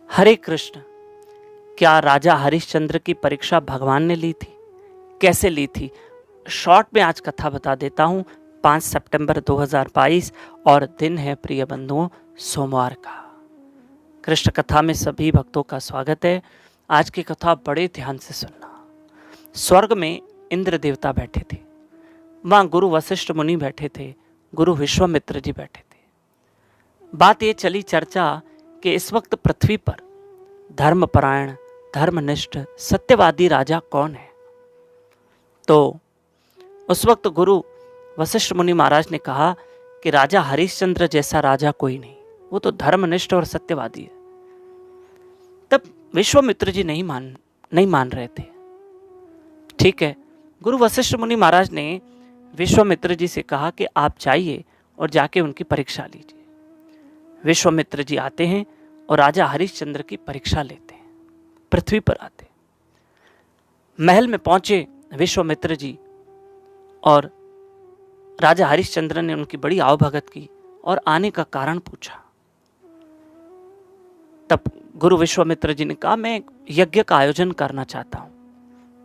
हरे कृष्ण। क्या राजा हरिश्चंद्र की परीक्षा भगवान ने ली थी? कैसे ली थी? शॉर्ट में आज कथा बता देता हूं। 5 सितंबर 2022 और दिन है प्रिय बंधुओं सोमवार का। कृष्ण कथा में सभी भक्तों का स्वागत है। आज की कथा बड़े ध्यान से सुनना। स्वर्ग में इंद्र देवता बैठे थे, वहां गुरु वशिष्ठ मुनि बैठे थे, गुरु विश्वामित्र जी बैठे थे। बात ये चली चर्चा कि इस वक्त पृथ्वी पर धर्मपरायण, धर्मनिष्ठ, सत्यवादी राजा कौन है। तो उस वक्त गुरु वशिष्ठ मुनि महाराज ने कहा कि राजा हरिश्चंद्र जैसा राजा कोई नहीं, वो तो धर्मनिष्ठ और सत्यवादी है। तब विश्वामित्र जी नहीं मान रहे थे। ठीक है, गुरु वशिष्ठ मुनि महाराज ने विश्वामित्र जी से कहा कि आप जाइए और जाके उनकी परीक्षा लीजिए। विश्वामित्र जी आते हैं और राजा हरिश्चंद्र की परीक्षा लेते हैं। पृथ्वी पर आते, महल में पहुंचे विश्वामित्र जी और राजा हरिश्चंद्र ने उनकी बड़ी आवभगत की और आने का कारण पूछा। तब गुरु विश्वामित्र जी ने कहा, मैं यज्ञ का आयोजन करना चाहता हूं,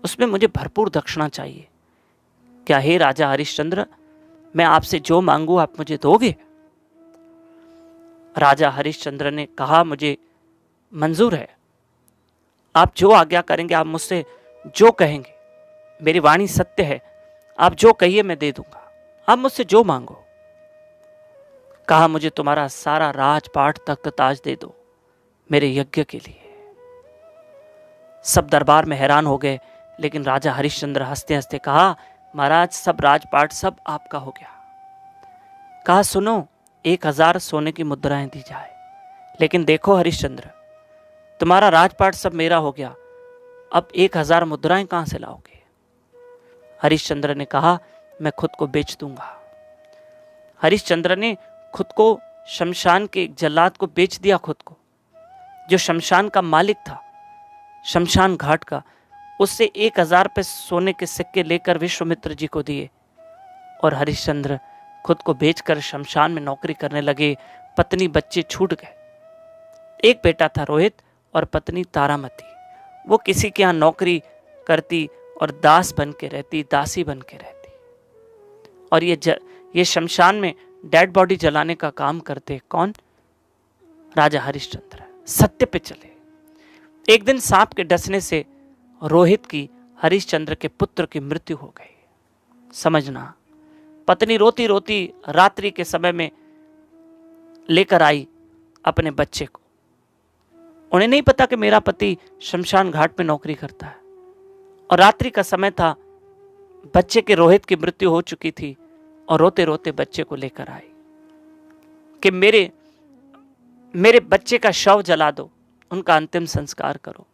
उसमें मुझे भरपूर दक्षिणा चाहिए। क्या हे राजा हरिश्चंद्र, मैं आपसे जो मांगू आप मुझे दोगे? राजा हरिश्चंद्र ने कहा, मुझे मंजूर है, आप जो आज्ञा करेंगे, आप मुझसे जो कहेंगे, मेरी वाणी सत्य है, आप जो कहिए मैं दे दूंगा, आप मुझसे जो मांगो। कहा, मुझे तुम्हारा सारा राजपाट तख्त ताज दे दो मेरे यज्ञ के लिए। सब दरबार में हैरान हो गए, लेकिन राजा हरिश्चंद्र हंसते हंसते कहा, महाराज सब राजपाट सब आपका हो गया। कहा, सुनो, 1000 सोने की मुद्राएं दी जाए। लेकिन देखो हरिश्चंद्र, तुम्हारा राजपाट सब मेरा हो गया, अब 1000 मुद्राएं कहां से लाओगे? हरिश्चंद्र ने कहा, मैं खुद को बेच दूंगा। हरिश्चंद्र ने खुद को शमशान के एक जल्लाद को बेच दिया। खुद को, जो शमशान का मालिक था, शमशान घाट का, उससे 1000 पे सोने के सिक्के लेकर विश्वामित्र जी को दिए और हरिश्चंद्र खुद को बेचकर शमशान में नौकरी करने लगे। पत्नी बच्चे छूट गए। एक बेटा था रोहित और पत्नी तारामती। वो किसी के यहां नौकरी करती और दासी बन के रहती। और ये शमशान में डेड बॉडी जलाने का काम करते कौन? राजा हरिश्चंद्र। सत्य पे चले। एक दिन सांप के डसने से रोहित की, हरिश्चंद्र के पुत्र की मृत्यु हो गई। समझना, पत्नी रोती रोती रात्रि के समय में लेकर आई अपने बच्चे को। उन्हें नहीं पता कि मेरा पति शमशान घाट में नौकरी करता है, और रात्रि का समय था, बच्चे के रोहित की मृत्यु हो चुकी थी, और रोते रोते बच्चे को लेकर आई कि मेरे बच्चे का शव जला दो, उनका अंतिम संस्कार करो।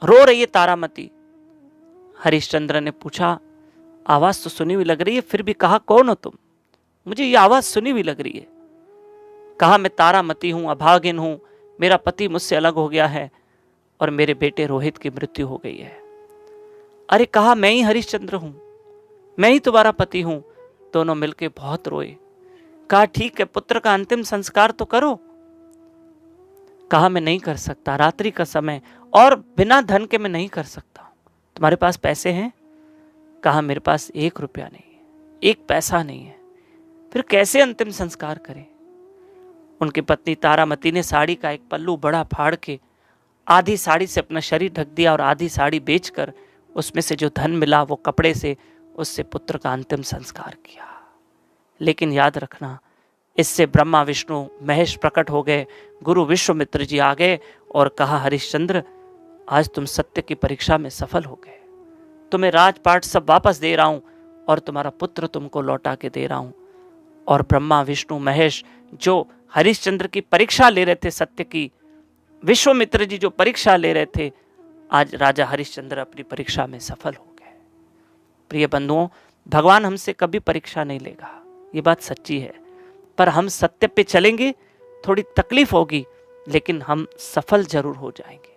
रो रही है तारामती। हरिश्चंद्र ने पूछा, आवाज तो सुनी हुई लग रही है, फिर भी कहा, कौन हो तुम? मुझे ये आवाज सुनी हुई लग रही है। कहा, मैं तारामती हूं, अभागिन हूं, मेरा पति मुझसे अलग हो गया है और मेरे बेटे रोहित की मृत्यु हो गई है। अरे कहा, मैं ही हरिश्चंद्र हूं, मैं ही तुम्हारा पति हूं। दोनों मिलके बहुत रोए। कहा, ठीक है, पुत्र का अंतिम संस्कार तो करो। कहा, मैं नहीं कर सकता, रात्रि का समय और बिना धन के मैं नहीं कर सकता। तुम्हारे पास पैसे हैं? कहा, मेरे पास 1 रुपया नहीं है, 1 पैसा नहीं है, फिर कैसे अंतिम संस्कार करें? उनकी पत्नी तारामती ने साड़ी का एक पल्लू बड़ा फाड़ के आधी साड़ी से अपना शरीर ढक दिया और आधी साड़ी बेचकर उसमें से जो धन मिला वो कपड़े से उससे पुत्र का अंतिम संस्कार किया। लेकिन याद रखना, इससे ब्रह्मा विष्णु महेश प्रकट हो गए। गुरु विश्वामित्र जी आ गए और कहा, हरिश्चंद्र, आज तुम सत्य की परीक्षा में सफल हो गए, तुम्हें राजपाट सब वापस दे रहा हूं और तुम्हारा पुत्र तुमको लौटा के दे रहा हूं। और ब्रह्मा विष्णु महेश जो हरिश्चंद्र की परीक्षा ले रहे थे, सत्य की, विश्वामित्र जी जो परीक्षा ले रहे थे, आज राजा हरिश्चंद्र अपनी परीक्षा में सफल हो गए। प्रिय बंधुओं, भगवान हमसे कभी परीक्षा नहीं लेगा, ये बात सच्ची है, पर हम सत्य पे चलेंगे, थोड़ी तकलीफ होगी, लेकिन हम सफल जरूर हो जाएंगे।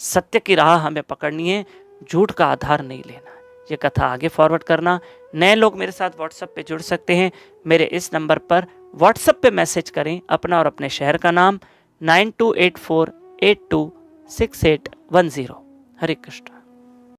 सत्य की राह हमें पकड़नी है, झूठ का आधार नहीं लेना। ये कथा आगे फॉरवर्ड करना। नए लोग मेरे साथ व्हाट्सएप पे जुड़ सकते हैं। मेरे इस नंबर पर व्हाट्सएप पे मैसेज करें, अपना और अपने शहर का नाम, 9284826810। हरे कृष्ण।